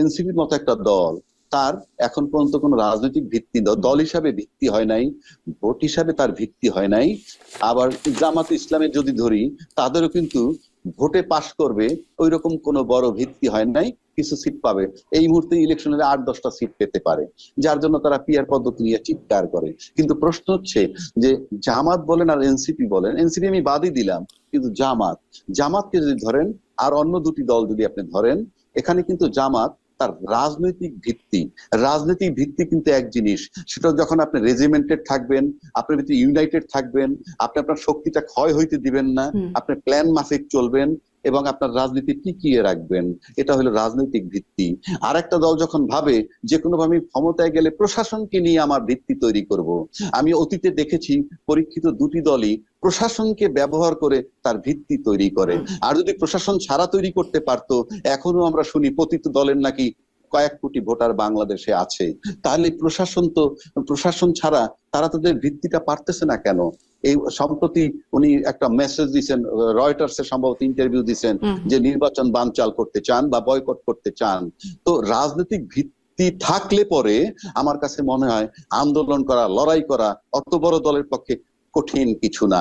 এনসিপির মতো একটা দল, তার এখন পর্যন্ত কোনো রাজনৈতিক ভিত্তি দল হিসাবে ভিত্তি হয় নাই, ভোট হিসাবে তার ভিত্তি হয় নাই। আবার জামাত ইসলামের যদি ধরি, তাদেরও কিন্তু ভোটে পাশ করবে ওই রকম কোনো বড় ভিত্তি হয় নাই। কিছু সিট পাবে, এই মুহূর্তে ইলেকশনের 8-10টা সিট পেতে পারে, যার জন্য তারা পিয়ার পদ্ধতি নিয়ে চিৎকার করে। কিন্তু প্রশ্ন হচ্ছে যে জামাত বলেন আর এনসিপি বলেন, এনসিপি আমি বাদই দিলাম, কিন্তু জামাতকে যদি ধরেন, আর অন্য দুটি দল যদি আপনি ধরেন, এখানে কিন্তু জামাত তার রাজনৈতিক ভিত্তি কিন্তু এক জিনিস। সেটা যখন আপনি রেজিমেন্টেড থাকবেন, আপনার ভিতরে ইউনাইটেড থাকবেন, আপনি আপনার শক্তিটা ক্ষয় হইতে দিবেন না, আপনি প্ল্যান মাফিক চলবেন এবং আপনার রাজনীতি টিকিয়ে রাখবেন, এটা হলো রাজনৈতিক ভিত্তি। আর একটা দল যখন ভাবে যে কোনো ভাবে ক্ষমতায় গেলে প্রশাসনকে নিয়ে আমার ভিত্তি তৈরি করব, আমি অতীতে দেখেছি পরীক্ষিত দুটি দলই প্রশাসনকে ব্যবহার করে তার ভিত্তি তৈরি করে। আর যদি প্রশাসন ছাড়া তৈরি করতে পারতো, এখনো আমরা শুনি প্রতিটি দলের নাকি কয়েক কোটি ভোটার বাংলাদেশে আছে। তাহলে প্রশাসন ছাড়া তারা তাদের ভিত্তিটা পারতেছে না কেন? এই সম্প্রতি উনি একটা মেসেজ দিচ্ছেন, রয়টার্স এর সম্ভবত ইন্টারভিউ দিচ্ছেন, যে নির্বাচন বানচাল করতে চান বা বয়কট করতে চান। তো রাজনৈতিক ভিত্তি থাকলে পরে আমার কাছে মনে হয় আন্দোলন করা, লড়াই করা অত বড় দলের পক্ষে কঠিন কিছু না।